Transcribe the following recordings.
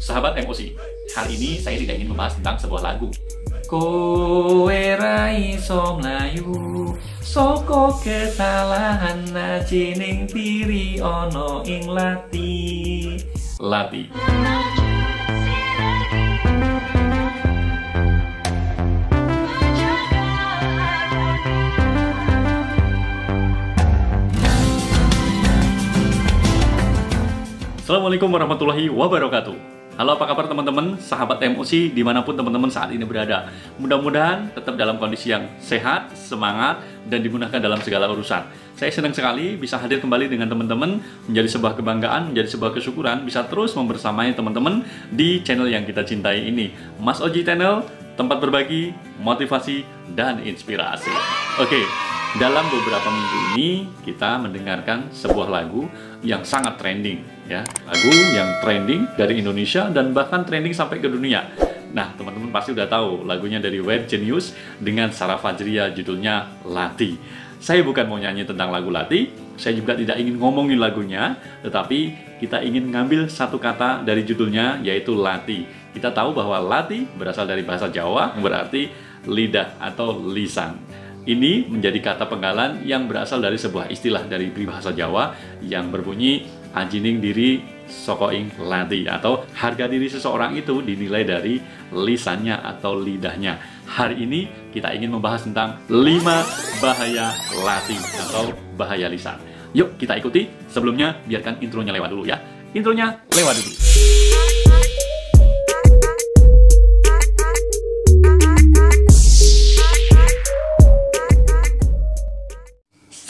Sahabat emosi, hari ini saya tidak ingin membahas tentang sebuah lagu. Kowe ra iso mlayu saka kesalahan najining piri ana ing lati. Lati. Assalamualaikum warahmatullahi wabarakatuh. Halo, apa kabar teman-teman, sahabat emosi dimanapun teman-teman saat ini berada. Mudah-mudahan tetap dalam kondisi yang sehat, semangat, dan dimudahkan dalam segala urusan. Saya senang sekali bisa hadir kembali dengan teman-teman, menjadi sebuah kebanggaan, menjadi sebuah kesyukuran, bisa terus membersamai teman-teman di channel yang kita cintai ini. Mas Oji Channel, tempat berbagi, motivasi, dan inspirasi. Oke, dalam beberapa minggu ini kita mendengarkan sebuah lagu yang sangat trending, ya, lagu yang trending dari Indonesia dan bahkan trending sampai ke dunia. Nah, teman-teman pasti udah tahu lagunya dari Weird Genius dengan Sara Fajriya, judulnya Lati. Saya bukan mau nyanyi tentang lagu Lati, saya juga tidak ingin ngomongin lagunya, tetapi kita ingin ngambil satu kata dari judulnya, yaitu Lati. Kita tahu bahwa Lati berasal dari bahasa Jawa, berarti lidah atau lisan. Ini menjadi kata penggalan yang berasal dari sebuah istilah dari bahasa Jawa yang berbunyi ajining diri sokoing lati, atau harga diri seseorang itu dinilai dari lisannya atau lidahnya. Hari ini kita ingin membahas tentang 5 bahaya lati atau bahaya lisan. Yuk kita ikuti. Sebelumnya biarkan intronya lewat dulu ya. Intronya lewat dulu.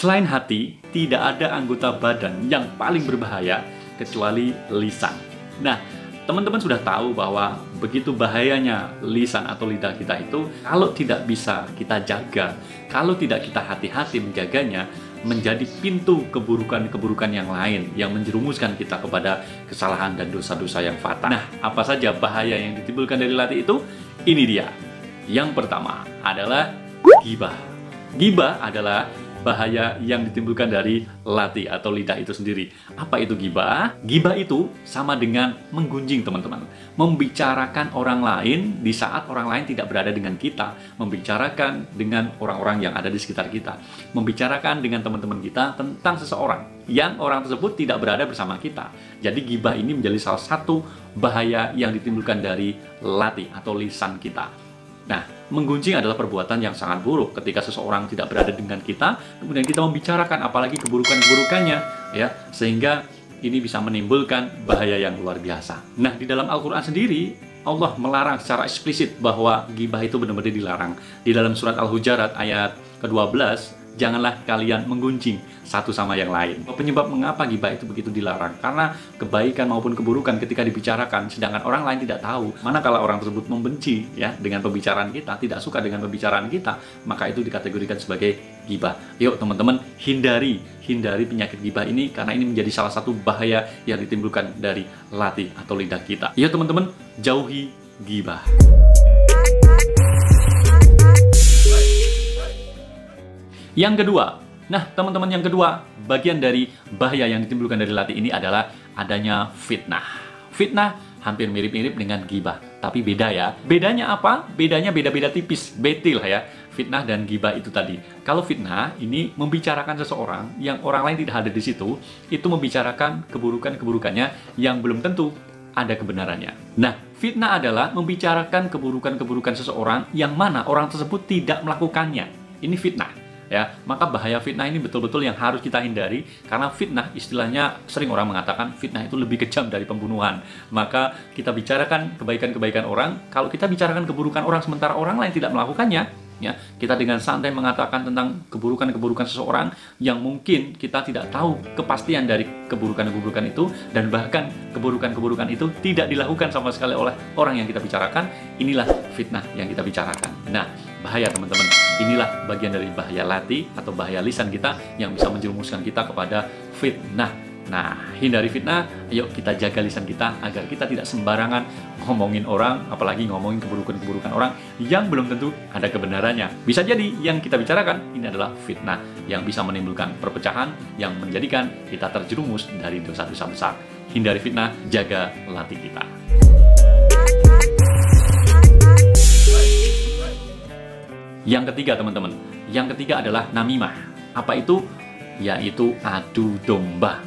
Selain hati, tidak ada anggota badan yang paling berbahaya kecuali lisan. Nah, teman-teman sudah tahu bahwa begitu bahayanya lisan atau lidah kita itu, kalau tidak bisa kita jaga, kalau tidak kita hati-hati menjaganya, menjadi pintu keburukan-keburukan yang lain yang menjerumuskan kita kepada kesalahan dan dosa-dosa yang fatal. Nah, apa saja bahaya yang ditimbulkan dari lati itu? Ini dia. Yang pertama adalah ghibah. Ghibah adalah bahaya yang ditimbulkan dari lati atau lidah itu sendiri. Apa itu ghibah? Ghibah itu sama dengan menggunjing, teman-teman. Membicarakan orang lain di saat orang lain tidak berada dengan kita. Membicarakan dengan orang-orang yang ada di sekitar kita. Membicarakan dengan teman-teman kita tentang seseorang yang orang tersebut tidak berada bersama kita. Jadi ghibah ini menjadi salah satu bahaya yang ditimbulkan dari lati atau lisan kita. Nah, menggunjing adalah perbuatan yang sangat buruk ketika seseorang tidak berada dengan kita, kemudian kita membicarakan apalagi keburukan-keburukannya, ya, sehingga ini bisa menimbulkan bahaya yang luar biasa. Nah, di dalam Al-Quran sendiri, Allah melarang secara eksplisit bahwa ghibah itu benar-benar dilarang. Di dalam surat Al-Hujarat ayat ke-12, janganlah kalian menggunjing satu sama yang lain. Penyebab mengapa ghibah itu begitu dilarang? Karena kebaikan maupun keburukan ketika dibicarakan, sedangkan orang lain tidak tahu. Manakala orang tersebut membenci ya dengan pembicaraan kita, tidak suka dengan pembicaraan kita, maka itu dikategorikan sebagai ghibah. Yuk teman-teman, hindari penyakit ghibah ini, karena ini menjadi salah satu bahaya yang ditimbulkan dari lati atau lidah kita. Yuk teman-teman, jauhi ghibah. Yang kedua, nah teman-teman, yang kedua, bagian dari bahaya yang ditimbulkan dari lati ini adalah adanya fitnah. Fitnah hampir mirip-mirip dengan ghibah, tapi beda ya. Bedanya apa? Bedanya beda-beda tipis, betil ya. Fitnah dan ghibah itu tadi. Kalau fitnah ini membicarakan seseorang yang orang lain tidak ada di situ, itu membicarakan keburukan-keburukannya yang belum tentu ada kebenarannya. Nah, fitnah adalah membicarakan keburukan-keburukan seseorang yang mana orang tersebut tidak melakukannya. Ini fitnah. Ya, maka bahaya fitnah ini betul-betul yang harus kita hindari, karena fitnah istilahnya sering orang mengatakan fitnah itu lebih kejam dari pembunuhan. Maka kita bicarakan kebaikan-kebaikan orang, kalau kita bicarakan keburukan orang sementara orang lain tidak melakukannya, ya, kita dengan santai mengatakan tentang keburukan-keburukan seseorang yang mungkin kita tidak tahu kepastian dari keburukan-keburukan itu, dan bahkan keburukan-keburukan itu tidak dilakukan sama sekali oleh orang yang kita bicarakan. Inilah fitnah yang kita bicarakan. Nah, bahaya teman-teman. Inilah bagian dari bahaya lati atau bahaya lisan kita yang bisa menjerumuskan kita kepada fitnah. Nah, hindari fitnah, ayo kita jaga lisan kita agar kita tidak sembarangan ngomongin orang, apalagi ngomongin keburukan-keburukan orang yang belum tentu ada kebenarannya. Bisa jadi yang kita bicarakan ini adalah fitnah yang bisa menimbulkan perpecahan, yang menjadikan kita terjerumus dari dosa-dosa besar. Hindari fitnah, jaga lati kita. Yang ketiga teman-teman, yang ketiga adalah namimah. Apa itu? Yaitu adu domba.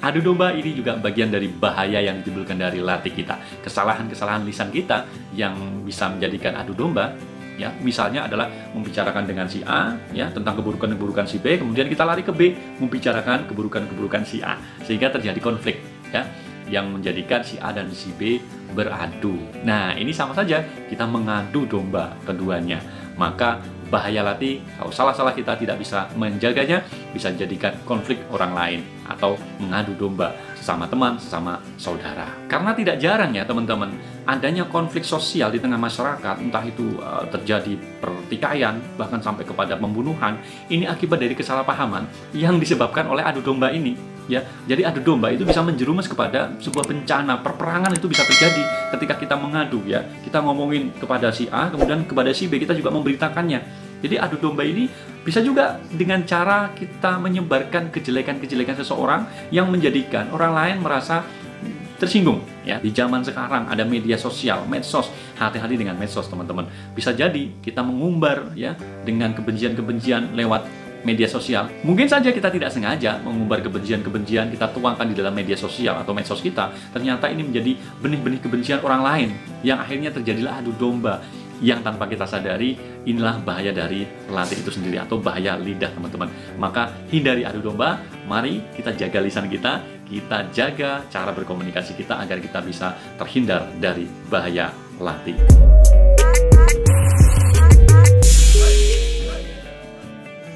Adu domba ini juga bagian dari bahaya yang ditimbulkan dari latih kita. Kesalahan-kesalahan lisan kita yang bisa menjadikan adu domba, ya, misalnya adalah membicarakan dengan si A, ya, tentang keburukan-keburukan si B, kemudian kita lari ke B, membicarakan keburukan-keburukan si A, sehingga terjadi konflik, ya, yang menjadikan si A dan si B beradu. Nah, ini sama saja kita mengadu domba keduanya. Maka bahaya latih, kalau salah-salah kita tidak bisa menjaganya, bisa jadikan konflik orang lain atau mengadu domba sesama teman, sesama saudara. Karena tidak jarang ya teman-teman, adanya konflik sosial di tengah masyarakat, entah itu terjadi pertikaian, bahkan sampai kepada pembunuhan, ini akibat dari kesalahpahaman yang disebabkan oleh adu domba ini. Ya, jadi adu domba itu bisa menjerumus kepada sebuah bencana, perperangan itu bisa terjadi ketika kita mengadu, ya. Kita ngomongin kepada si A, kemudian kepada si B kita juga memberitakannya. Jadi adu domba ini bisa juga dengan cara kita menyebarkan kejelekan-kejelekan seseorang yang menjadikan orang lain merasa tersinggung, ya. Di zaman sekarang ada media sosial, medsos. Hati-hati dengan medsos, teman-teman. Bisa jadi kita mengumbar, ya, dengan kebencian-kebencian lewat media sosial. Mungkin saja kita tidak sengaja mengumbar kebencian-kebencian, kita tuangkan di dalam media sosial atau medsos kita. Ternyata ini menjadi benih-benih kebencian orang lain, yang akhirnya terjadilah adu domba. Yang tanpa kita sadari, inilah bahaya dari latih itu sendiri atau bahaya lidah, teman-teman. Maka hindari adu domba, mari kita jaga lisan kita jaga cara berkomunikasi kita agar kita bisa terhindar dari bahaya latih.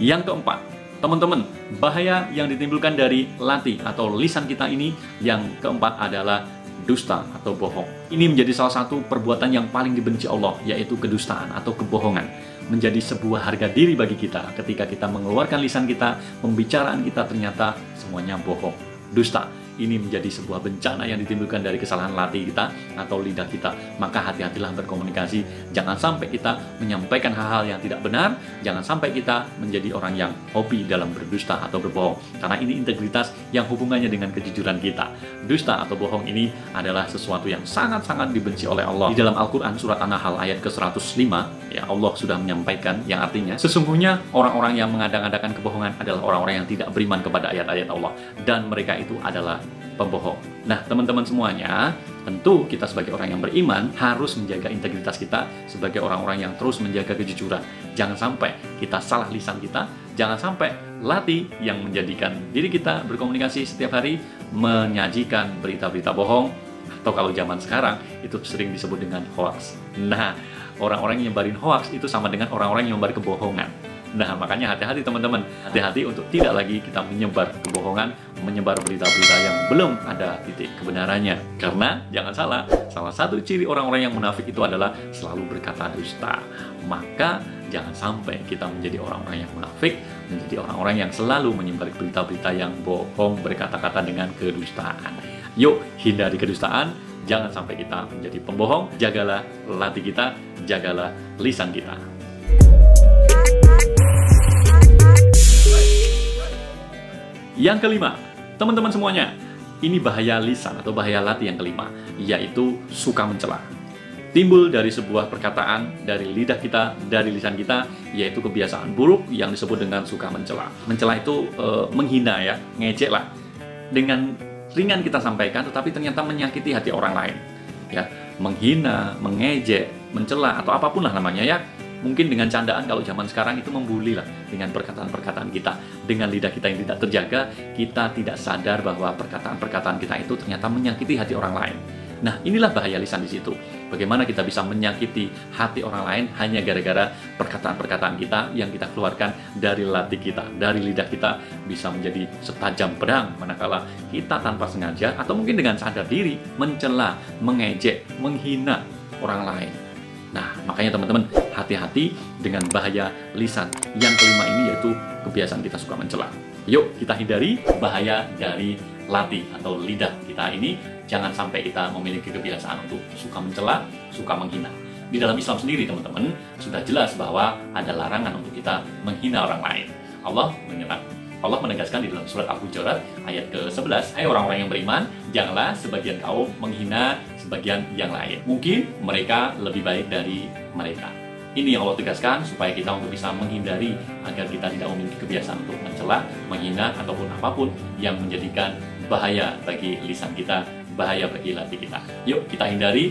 Yang keempat, teman-teman, bahaya yang ditimbulkan dari latih atau lisan kita ini, yang keempat adalah dusta atau bohong. Ini menjadi salah satu perbuatan yang paling dibenci Allah, yaitu kedustaan atau kebohongan. Menjadi sebuah harga diri bagi kita ketika kita mengeluarkan lisan kita, pembicaraan kita ternyata semuanya bohong, dusta. Ini menjadi sebuah bencana yang ditimbulkan dari kesalahan latih kita atau lidah kita. Maka hati-hatilah berkomunikasi. Jangan sampai kita menyampaikan hal-hal yang tidak benar. Jangan sampai kita menjadi orang yang hobi dalam berdusta atau berbohong. Karena ini integritas yang hubungannya dengan kejujuran kita. Dusta atau bohong ini adalah sesuatu yang sangat-sangat dibenci oleh Allah. Di dalam Al-Quran surat An-Nahl ayat ke-105, ya, Allah sudah menyampaikan yang artinya, sesungguhnya orang-orang yang mengada-adakan kebohongan adalah orang-orang yang tidak beriman kepada ayat-ayat Allah. Dan mereka itu adalah pembohong. Nah, teman-teman semuanya, tentu kita sebagai orang yang beriman harus menjaga integritas kita sebagai orang-orang yang terus menjaga kejujuran. Jangan sampai kita salah lisan kita, jangan sampai latih yang menjadikan diri kita berkomunikasi setiap hari menyajikan berita-berita bohong, atau kalau zaman sekarang itu sering disebut dengan hoax. Nah, orang-orang yang nyebarin hoax itu sama dengan orang-orang yang menyebar kebohongan. Nah, makanya hati-hati teman-teman. Hati-hati untuk tidak lagi kita menyebar kebohongan, menyebar berita-berita yang belum ada titik kebenarannya. Karena, jangan salah satu ciri orang-orang yang munafik itu adalah selalu berkata dusta. Maka, jangan sampai kita menjadi orang-orang yang munafik, menjadi orang-orang yang selalu menyebar berita-berita yang bohong, berkata-kata dengan kedustaan. Yuk, hindari kedustaan. Jangan sampai kita menjadi pembohong. Jagalah latih kita, jagalah lisan kita. Yang kelima, teman-teman semuanya, ini bahaya lisan atau bahaya latih yang kelima, yaitu suka mencela. Timbul dari sebuah perkataan, dari lidah kita, dari lisan kita, yaitu kebiasaan buruk yang disebut dengan suka mencela. Mencela itu menghina, ya, ngejek lah. Dengan ringan kita sampaikan, tetapi ternyata menyakiti hati orang lain. Ya, menghina, mengejek, mencela, atau apapun lah namanya, ya. Mungkin dengan candaan kalau zaman sekarang itu membuli lah dengan perkataan-perkataan kita. Dengan lidah kita yang tidak terjaga, kita tidak sadar bahwa perkataan-perkataan kita itu ternyata menyakiti hati orang lain. Nah, inilah bahaya lisan di situ. Bagaimana kita bisa menyakiti hati orang lain hanya gara-gara perkataan-perkataan kita yang kita keluarkan dari latih kita, dari lidah kita, bisa menjadi setajam pedang manakala kita tanpa sengaja atau mungkin dengan sadar diri mencela, mengejek, menghina orang lain. Nah, makanya teman-teman, hati-hati dengan bahaya lisan. Yang kelima ini yaitu kebiasaan kita suka mencela. Yuk, kita hindari bahaya dari latih atau lidah kita ini. Jangan sampai kita memiliki kebiasaan untuk suka mencela, suka menghina. Di dalam Islam sendiri, teman-teman, sudah jelas bahwa ada larangan untuk kita menghina orang lain. Allah menegaskan di dalam surat Al-Hujurat ayat ke-11, hai orang-orang yang beriman, janganlah sebagian kaum menghina sebagian yang lain. Mungkin mereka lebih baik dari mereka. Ini yang Allah tegaskan supaya kita untuk bisa menghindari agar kita tidak memiliki kebiasaan untuk mencela, menghina, ataupun apapun yang menjadikan bahaya bagi lisan kita, bahaya bagi hati kita. Yuk kita hindari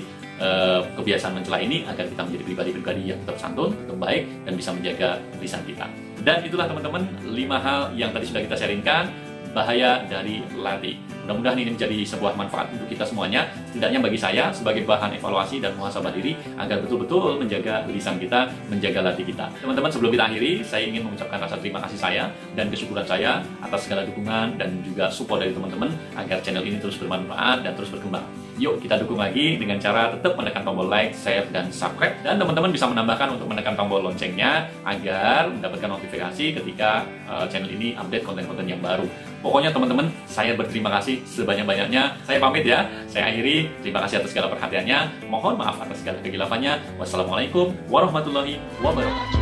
kebiasaan mencela ini agar kita menjadi pribadi-pribadi yang tetap santun, tetap baik, dan bisa menjaga lisan kita. Dan itulah teman-teman 5 hal yang tadi sudah kita sharingkan, bahaya dari latih. Mudah-mudahan ini menjadi sebuah manfaat untuk kita semuanya, setidaknya bagi saya sebagai bahan evaluasi dan muhasabah diri agar betul-betul menjaga lisan kita, menjaga latih kita. Teman-teman, sebelum kita akhiri, saya ingin mengucapkan rasa terima kasih saya dan kesyukuran saya atas segala dukungan dan juga support dari teman-teman agar channel ini terus bermanfaat dan terus berkembang. Yuk kita dukung lagi dengan cara tetap menekan tombol like, share, dan subscribe. Dan teman-teman bisa menambahkan untuk menekan tombol loncengnya agar mendapatkan notifikasi ketika channel ini update konten-konten yang baru. Pokoknya teman-teman, saya berterima kasih sebanyak-banyaknya. Saya pamit ya. Saya akhiri. Terima kasih atas segala perhatiannya. Mohon maaf atas segala kegilafannya. Wassalamualaikum warahmatullahi wabarakatuh.